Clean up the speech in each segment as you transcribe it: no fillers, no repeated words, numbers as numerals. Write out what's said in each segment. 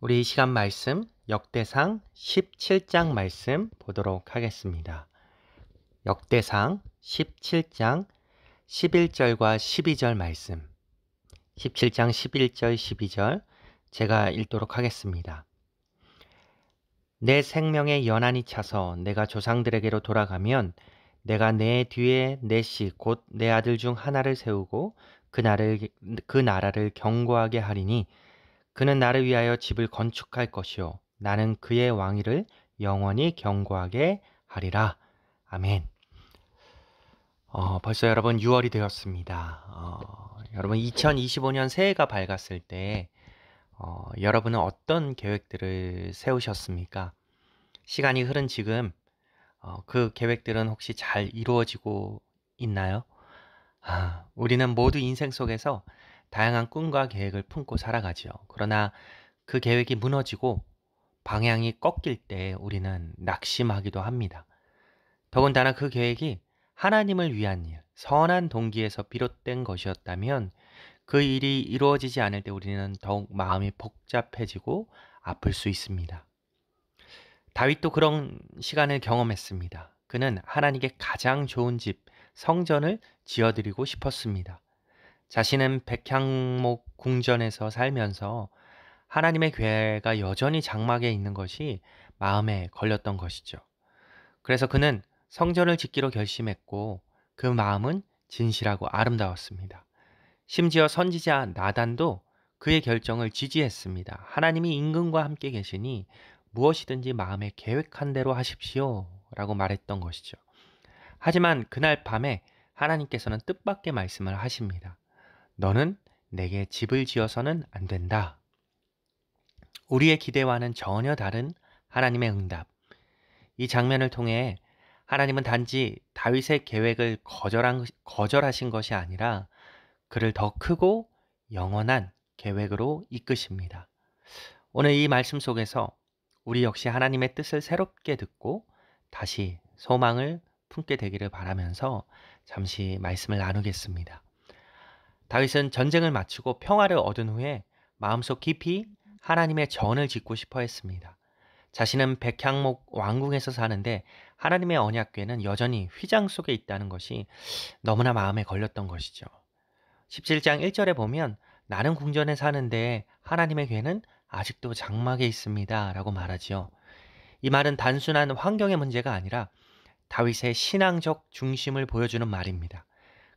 우리 이 시간 말씀 역대상 17장 말씀 보도록 하겠습니다. 역대상 17장 11절과 12절 말씀. 17장 11절 12절 제가 읽도록 하겠습니다. 내 생명의 연한이 차서 내가 조상들에게로 돌아가면 내가 내 뒤에 내 씨 곧 내 아들 중 하나를 세우고 그 나라를 견고하게 하리니 그는 나를 위하여 집을 건축할 것이요 나는 그의 왕위를 영원히 견고하게 하리라. 아멘. 벌써 여러분 6월이 되었습니다. 여러분 2025년 새해가 밝았을 때 여러분은 어떤 계획들을 세우셨습니까? 시간이 흐른 지금 그 계획들은 혹시 잘 이루어지고 있나요? 우리는 모두 인생 속에서 다양한 꿈과 계획을 품고 살아가죠. 그러나 그 계획이 무너지고 방향이 꺾일 때 우리는 낙심하기도 합니다. 더군다나 그 계획이 하나님을 위한 일, 선한 동기에서 비롯된 것이었다면 그 일이 이루어지지 않을 때 우리는 더욱 마음이 복잡해지고 아플 수 있습니다. 다윗도 그런 시간을 경험했습니다. 그는 하나님께 가장 좋은 집, 성전을 지어드리고 싶었습니다. 자신은 백향목 궁전에서 살면서 하나님의 교회가 여전히 장막에 있는 것이 마음에 걸렸던 것이죠. 그래서 그는 성전을 짓기로 결심했고 그 마음은 진실하고 아름다웠습니다. 심지어 선지자 나단도 그의 결정을 지지했습니다. 하나님이 임금과 함께 계시니 무엇이든지 마음에 계획한 대로 하십시오 라고 말했던 것이죠. 하지만 그날 밤에 하나님께서는 뜻밖의 말씀을 하십니다. 너는 내게 집을 지어서는 안 된다. 우리의 기대와는 전혀 다른 하나님의 응답. 이 장면을 통해 하나님은 단지 다윗의 계획을 거절하신 것이 아니라 그를 더 크고 영원한 계획으로 이끄십니다. 오늘 이 말씀 속에서 우리 역시 하나님의 뜻을 새롭게 듣고 다시 소망을 품게 되기를 바라면서 잠시 말씀을 나누겠습니다. 다윗은 전쟁을 마치고 평화를 얻은 후에 마음속 깊이 하나님의 전을 짓고 싶어 했습니다. 자신은 백향목 왕궁에서 사는데 하나님의 언약궤는 여전히 휘장 속에 있다는 것이 너무나 마음에 걸렸던 것이죠. 17장 1절에 보면 나는 궁전에 사는데 하나님의 궤는 아직도 장막에 있습니다 라고 말하지요. 이 말은 단순한 환경의 문제가 아니라 다윗의 신앙적 중심을 보여주는 말입니다.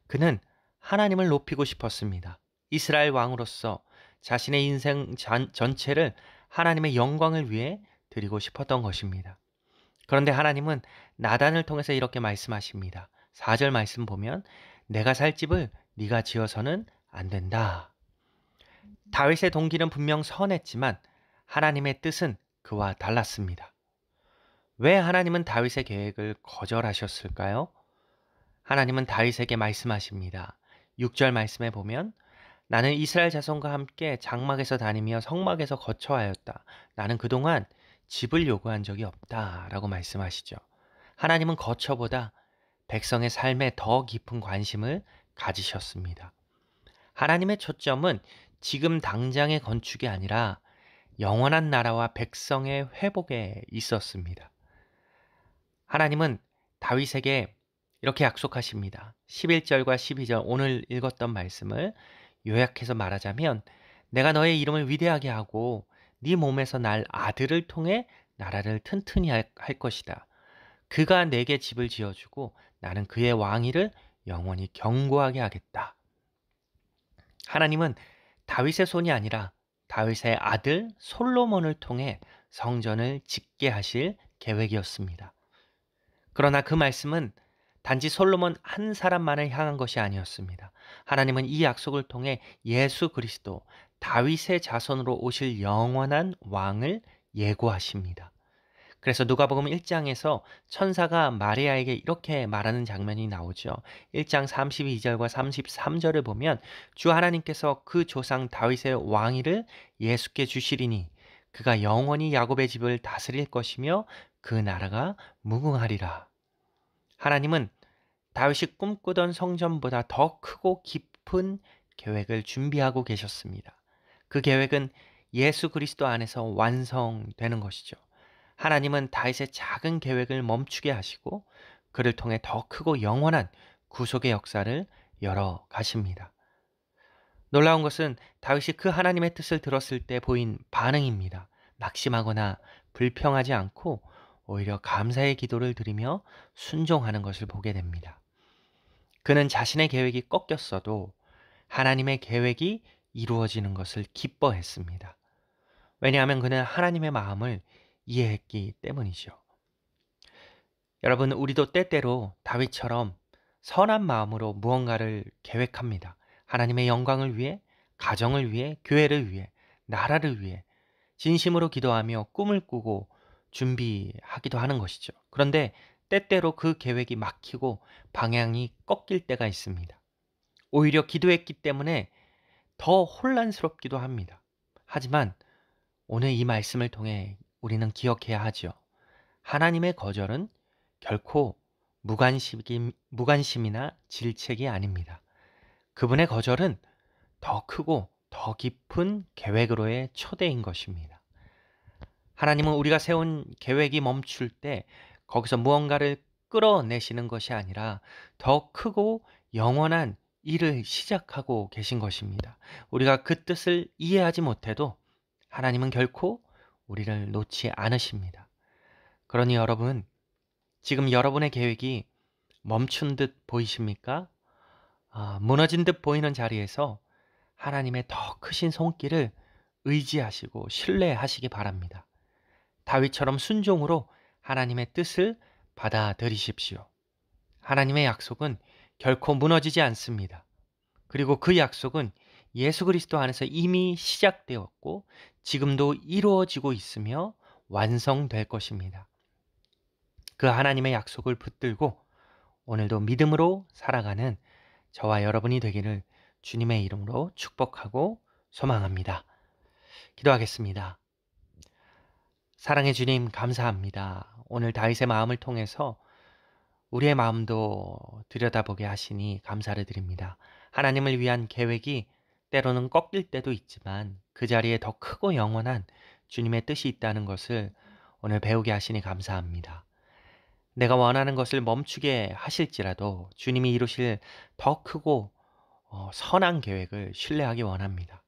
그는 하나님을 높이고 싶었습니다. 이스라엘 왕으로서 자신의 인생 전체를 하나님의 영광을 위해 드리고 싶었던 것입니다. 그런데 하나님은 나단을 통해서 이렇게 말씀하십니다. 4절 말씀 보면 내가 살 집을 네가 지어서는 안 된다. 다윗의 동기는 분명 선했지만 하나님의 뜻은 그와 달랐습니다. 왜 하나님은 다윗의 계획을 거절하셨을까요? 하나님은 다윗에게 말씀하십니다. 6절 말씀에 보면 나는 이스라엘 자손과 함께 장막에서 다니며 성막에서 거처하였다. 나는 그동안 집을 요구한 적이 없다 라고 말씀하시죠. 하나님은 거처보다 백성의 삶에 더 깊은 관심을 가지셨습니다. 하나님의 초점은 지금 당장의 건축이 아니라 영원한 나라와 백성의 회복에 있었습니다. 하나님은 다윗에게 이렇게 약속하십니다. 11절과 12절 오늘 읽었던 말씀을 요약해서 말하자면 내가 너의 이름을 위대하게 하고 네 몸에서 날 아들을 통해 나라를 튼튼히 할 것이다. 그가 내게 집을 지어주고 나는 그의 왕위를 영원히 견고하게 하겠다. 하나님은 다윗의 손이 아니라 다윗의 아들 솔로몬을 통해 성전을 짓게 하실 계획이었습니다. 그러나 그 말씀은 단지 솔로몬 한 사람만을 향한 것이 아니었습니다. 하나님은 이 약속을 통해 예수 그리스도 다윗의 자손으로 오실 영원한 왕을 예고하십니다. 그래서 누가복음 1장에서 천사가 마리아에게 이렇게 말하는 장면이 나오죠. 1장 32절과 33절을 보면 주 하나님께서 그 조상 다윗의 왕위를 예수께 주시리니 그가 영원히 야곱의 집을 다스릴 것이며 그 나라가 무궁하리라. 하나님은 다윗이 꿈꾸던 성전보다 더 크고 깊은 계획을 준비하고 계셨습니다. 그 계획은 예수 그리스도 안에서 완성되는 것이죠. 하나님은 다윗의 작은 계획을 멈추게 하시고 그를 통해 더 크고 영원한 구속의 역사를 열어 가십니다. 놀라운 것은 다윗이 그 하나님의 뜻을 들었을 때 보인 반응입니다. 낙심하거나 불평하지 않고 오히려 감사의 기도를 드리며 순종하는 것을 보게 됩니다. 그는 자신의 계획이 꺾였어도 하나님의 계획이 이루어지는 것을 기뻐했습니다. 왜냐하면 그는 하나님의 마음을 이해했기 때문이죠. 여러분, 우리도 때때로 다윗처럼 선한 마음으로 무언가를 계획합니다. 하나님의 영광을 위해, 가정을 위해, 교회를 위해, 나라를 위해 진심으로 기도하며 꿈을 꾸고 준비하기도 하는 것이죠. 그런데 때때로 그 계획이 막히고 방향이 꺾일 때가 있습니다. 오히려 기도했기 때문에 더 혼란스럽기도 합니다. 하지만 오늘 이 말씀을 통해 우리는 기억해야 하죠. 하나님의 거절은 결코 무관심이나 질책이 아닙니다. 그분의 거절은 더 크고 더 깊은 계획으로의 초대인 것입니다. 하나님은 우리가 세운 계획이 멈출 때 거기서 무언가를 끌어내시는 것이 아니라 더 크고 영원한 일을 시작하고 계신 것입니다. 우리가 그 뜻을 이해하지 못해도 하나님은 결코 우리를 놓지 않으십니다. 그러니 여러분, 지금 여러분의 계획이 멈춘 듯 보이십니까? 무너진 듯 보이는 자리에서 하나님의 더 크신 손길을 의지하시고 신뢰하시기 바랍니다. 다윗처럼 순종으로 하나님의 뜻을 받아들이십시오. 하나님의 약속은 결코 무너지지 않습니다. 그리고 그 약속은 예수 그리스도 안에서 이미 시작되었고 지금도 이루어지고 있으며 완성될 것입니다. 그 하나님의 약속을 붙들고 오늘도 믿음으로 살아가는 저와 여러분이 되기를 주님의 이름으로 축복하고 소망합니다. 기도하겠습니다. 사랑의 주님, 감사합니다. 오늘 다윗의 마음을 통해서 우리의 마음도 들여다보게 하시니 감사를 드립니다. 하나님을 위한 계획이 때로는 꺾일 때도 있지만 그 자리에 더 크고 영원한 주님의 뜻이 있다는 것을 오늘 배우게 하시니 감사합니다. 내가 원하는 것을 멈추게 하실지라도 주님이 이루실 더 크고 선한 계획을 신뢰하기 원합니다.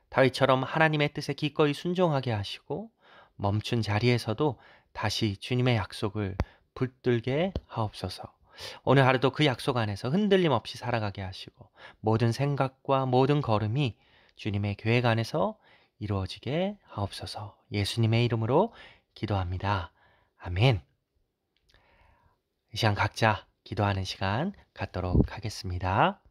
다윗처럼 하나님의 뜻에 기꺼이 순종하게 하시고 멈춘 자리에서도 다시 주님의 약속을 붙들게 하옵소서. 오늘 하루도 그 약속 안에서 흔들림 없이 살아가게 하시고 모든 생각과 모든 걸음이 주님의 계획 안에서 이루어지게 하옵소서. 예수님의 이름으로 기도합니다. 아멘. 이 시간 각자 기도하는 시간 갖도록 하겠습니다.